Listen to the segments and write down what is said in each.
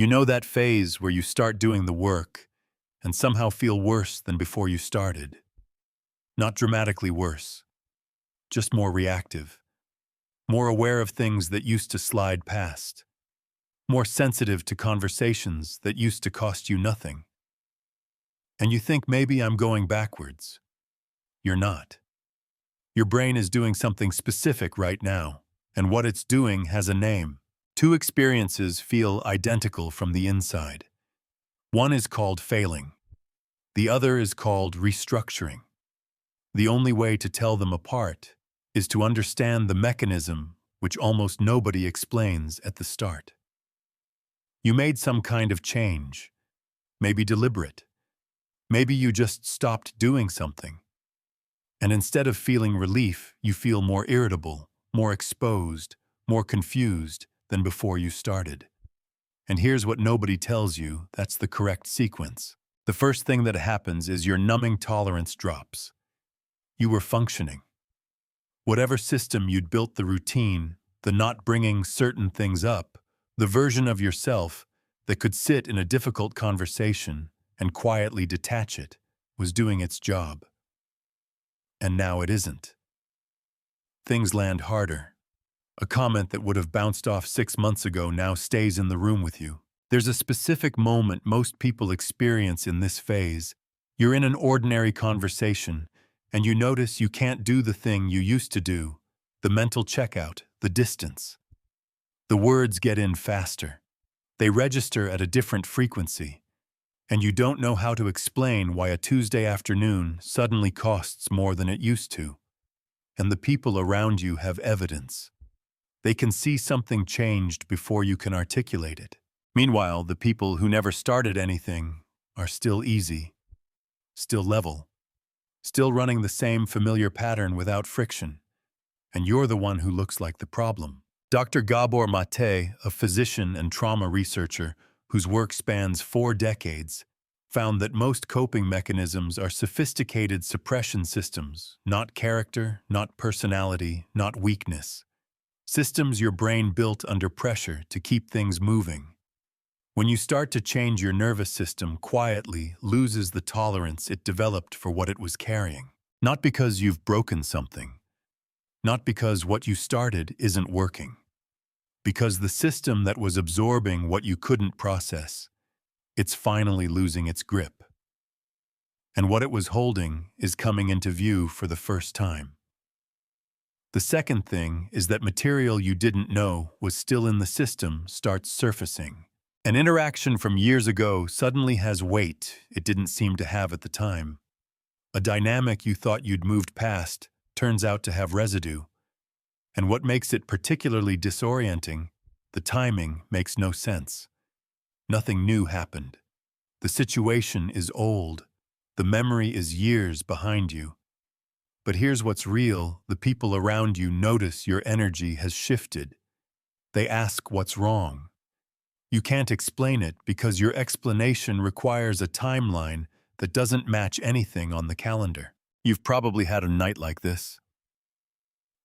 You know that phase where you start doing the work and somehow feel worse than before you started. Not dramatically worse, just more reactive, more aware of things that used to slide past, more sensitive to conversations that used to cost you nothing. And you think maybe I'm going backwards. You're not. Your brain is doing something specific right now, and what it's doing has a name. Two experiences feel identical from the inside. One is called failing. The other is called restructuring. The only way to tell them apart is to understand the mechanism which almost nobody explains at the start. You made some kind of change, maybe deliberate. Maybe you just stopped doing something. And instead of feeling relief, you feel more irritable, more exposed, more confused than before you started. And here's what nobody tells you, that's the correct sequence. The first thing that happens is your numbing tolerance drops. You were functioning. Whatever system you'd built, the routine, the not bringing certain things up, the version of yourself that could sit in a difficult conversation and quietly detach it, was doing its job. And now it isn't. Things land harder. A comment that would have bounced off 6 months ago now stays in the room with you. There's a specific moment most people experience in this phase. You're in an ordinary conversation, and you notice you can't do the thing you used to do, the mental checkout, the distance. The words get in faster. They register at a different frequency, and you don't know how to explain why a Tuesday afternoon suddenly costs more than it used to. And the people around you have evidence. They can see something changed before you can articulate it. Meanwhile, the people who never started anything are still easy, still level, still running the same familiar pattern without friction. And you're the one who looks like the problem. Dr. Gabor Mate, a physician and trauma researcher whose work spans 4 decades, found that most coping mechanisms are sophisticated suppression systems, not character, not personality, not weakness. Systems your brain built under pressure to keep things moving. When you start to change, your nervous system quietly loses the tolerance it developed for what it was carrying. Not because you've broken something. Not because what you started isn't working. Because the system that was absorbing what you couldn't process, it's finally losing its grip. And what it was holding is coming into view for the first time. The second thing is that material you didn't know was still in the system starts surfacing. An interaction from years ago suddenly has weight it didn't seem to have at the time. A dynamic you thought you'd moved past turns out to have residue. And what makes it particularly disorienting, the timing makes no sense. Nothing new happened. The situation is old. The memory is years behind you. But here's what's real. The people around you notice your energy has shifted. They ask what's wrong. You can't explain it because your explanation requires a timeline that doesn't match anything on the calendar. You've probably had a night like this.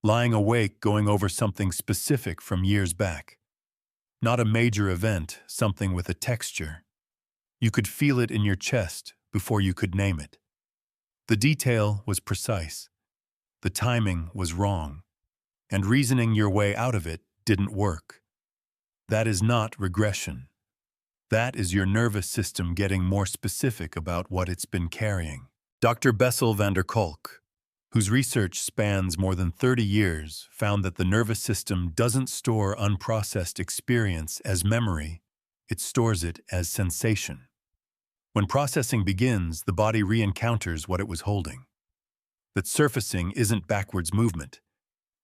Lying awake going over something specific from years back. Not a major event, something with a texture. You could feel it in your chest before you could name it. The detail was precise. The timing was wrong. And reasoning your way out of it didn't work. That is not regression. That is your nervous system getting more specific about what it's been carrying. Dr. Bessel van der Kolk, whose research spans more than 30 years, found that the nervous system doesn't store unprocessed experience as memory, it stores it as sensation. When processing begins, the body re-encounters what it was holding. That surfacing isn't backwards movement.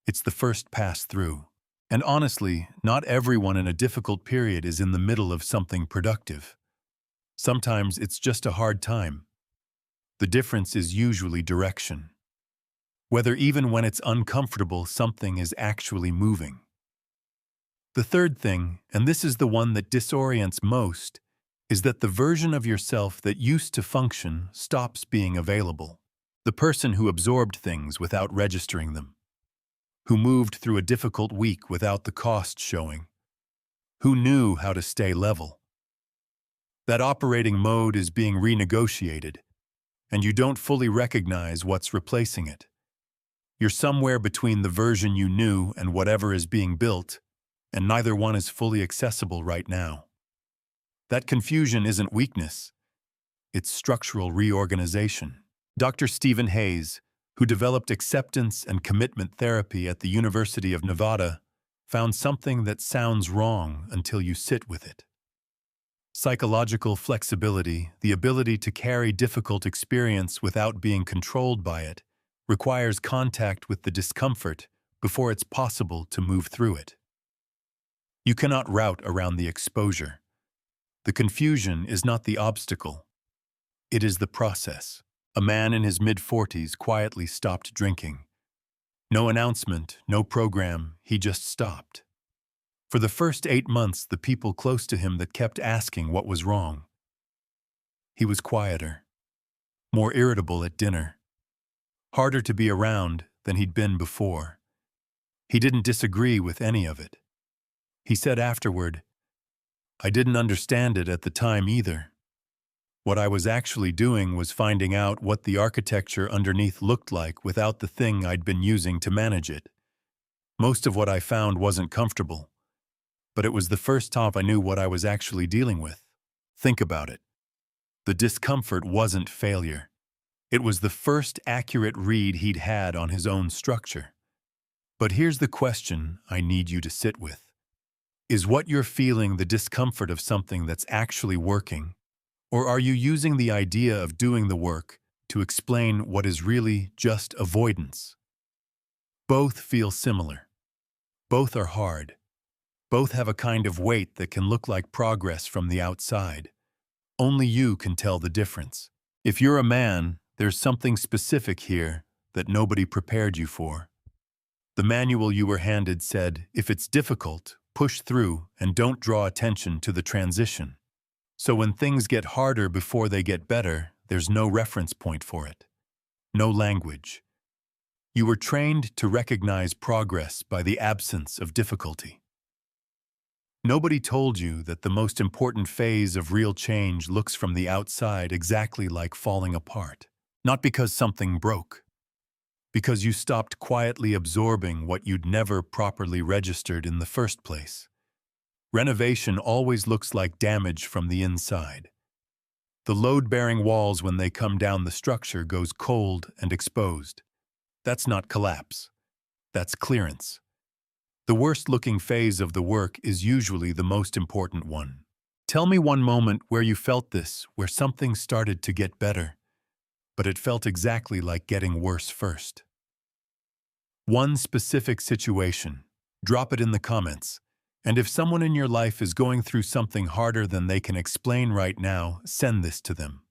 It's the first pass through. And honestly, not everyone in a difficult period is in the middle of something productive. Sometimes it's just a hard time. The difference is usually direction. Whether even when it's uncomfortable, something is actually moving. The third thing, and this is the one that disorients most, is that the version of yourself that used to function stops being available. The person who absorbed things without registering them. Who moved through a difficult week without the cost showing. Who knew how to stay level. That operating mode is being renegotiated, and you don't fully recognize what's replacing it. You're somewhere between the version you knew and whatever is being built, and neither one is fully accessible right now. That confusion isn't weakness. It's structural reorganization. Dr. Stephen Hayes, who developed acceptance and commitment therapy at the University of Nevada, found something that sounds wrong until you sit with it. Psychological flexibility, the ability to carry difficult experience without being controlled by it, requires contact with the discomfort before it's possible to move through it. You cannot route around the exposure. The confusion is not the obstacle. It is the process. A man in his mid-40s quietly stopped drinking. No announcement, no program, he just stopped. For the first 8 months, the people close to him that kept asking what was wrong. He was quieter, more irritable at dinner, harder to be around than he'd been before. He didn't disagree with any of it. He said afterward, "I didn't understand it at the time either. What I was actually doing was finding out what the architecture underneath looked like without the thing I'd been using to manage it. Most of what I found wasn't comfortable, but it was the first time I knew what I was actually dealing with." Think about it. The discomfort wasn't failure. It was the first accurate read he'd had on his own structure. But here's the question I need you to sit with. Is what you're feeling the discomfort of something that's actually working? Or are you using the idea of doing the work to explain what is really just avoidance? Both feel similar. Both are hard. Both have a kind of weight that can look like progress from the outside. Only you can tell the difference. If you're a man, there's something specific here that nobody prepared you for. The manual you were handed said, if it's difficult, push through and don't draw attention to the transition. So when things get harder before they get better, there's no reference point for it. No language. You were trained to recognize progress by the absence of difficulty. Nobody told you that the most important phase of real change looks from the outside exactly like falling apart. Not because something broke. Because you stopped quietly absorbing what you'd never properly registered in the first place. Renovation always looks like damage from the inside. The load-bearing walls, when they come down the structure, goes cold and exposed. That's not collapse. That's clearance. The worst-looking phase of the work is usually the most important one. Tell me one moment where you felt this, where something started to get better, but it felt exactly like getting worse first. One specific situation. Drop it in the comments. And if someone in your life is going through something harder than they can explain right now, send this to them.